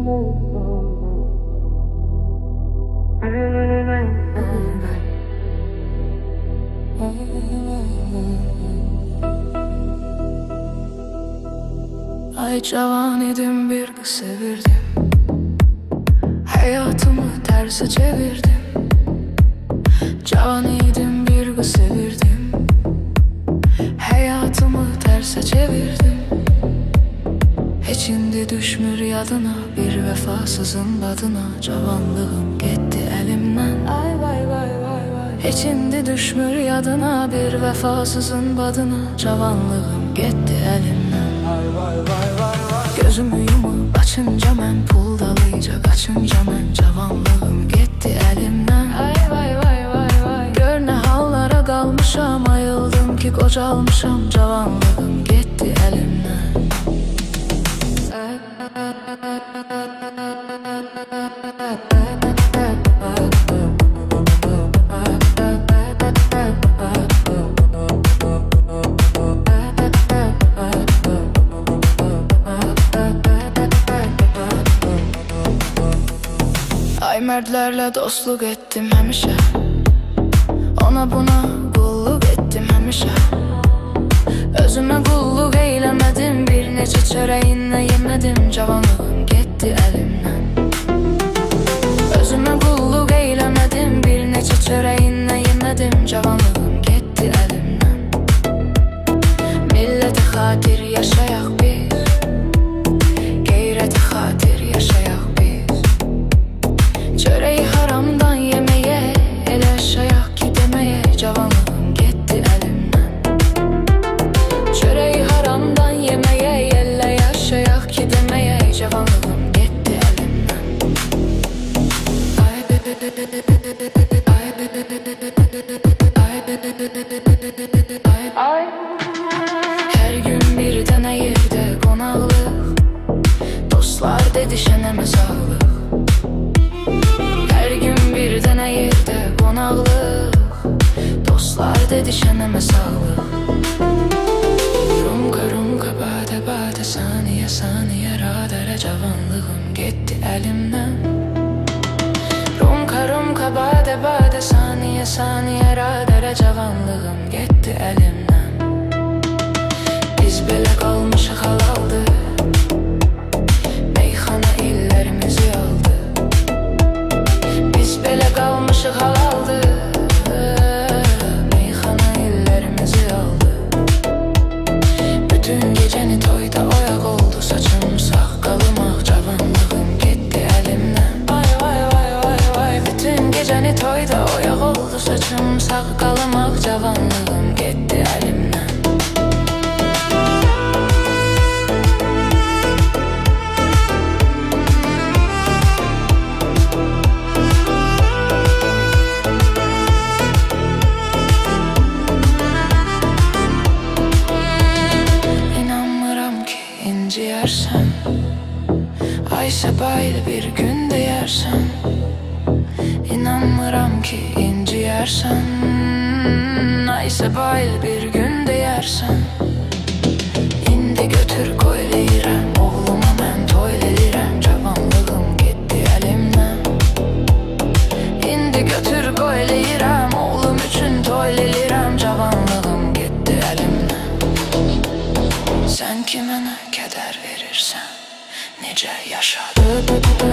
Ay cavan idim, bir kız sevirdim. Hayatımı terse çevirdim. Cavan idim, bir kız sevirdim. Hayatımı terse çevirdim. Hiç indi düşmür yadına, bir vefasızın badına. Cavanlığım gitti elimden. Ay vay vay vay vay. Hiç indi düşmür yadına, bir vefasızın badına. Cavanlığım gitti elimden. Ay vay vay vay vay. Gözümü yumup açınca mən pul dalayacak, açınca mən cavanlığım gitti elimden. Ay vay vay vay vay. Gör ne hallara kalmışam, ayıldım ki kocalmışam. Cavanlığım gitti elimden. Ay mertlerle dostluk ettim həmişə. Ona buna qulluq etdim həmişə. Özümə qulluq eyləmədim, bir neçə çörəyinlə yemədim. Cavanlığım getdi əlimdən. Özümə qulluq eyləmədim, bir neçə çörəyinlə yemədim. Cavanlığım getdi əlimdən. Millətə xatir yaşayaq biz, qeyrətə xatir yaşayaq biz. Çöreği haramdan yemeye, el aşayak ki demeye. Cavanlığım gitti elimden. Çöreği haramdan yemeye, elle yaşayak ki demeye. Cavanlığım gitti elimden. Ay. Her gün bir tane yerde konaqlıq, dostlar dedişənəmə sağlıq. Her gün bir tane yerde konaqlıq, dostlar dedişənəmə sağlıq. Rumka rumka bade bade, saniye saniye radara. Cavanlığım gitti elimden. Rumka rumka bade bade, saniye saniye radara. Cavanlığım gitti elimden. Biz belə qalmışıq halaldı, meyxana illərimizi aldı. Biz belə qalmışıq halaldı, meyxana illərimizi aldı. Bütün gecəni toyda oyaq oldu saçım, saqqalım ağ. Cavanlığım getdi əlimdən. Vay vay vay vay vay. Bütün gecəni toyda oyaq oldu saçım, saqqalım ağ. Cavanlığım getdi əlimdən. Yersen, ay sabahlı bir günde yersen. İnanmıram ki inci yersen, ay sabahlı bir günde yersen. İndi götür koyleyirəm, oğluma mən toylelirəm. Cavanlığım getdi əlimdən. İndi götür koyleyirəm, oğlum üçün toylelirəm. Cavanlığım getdi əlimdən. Sen ki mənə kədər verirsən, necə yaşadım.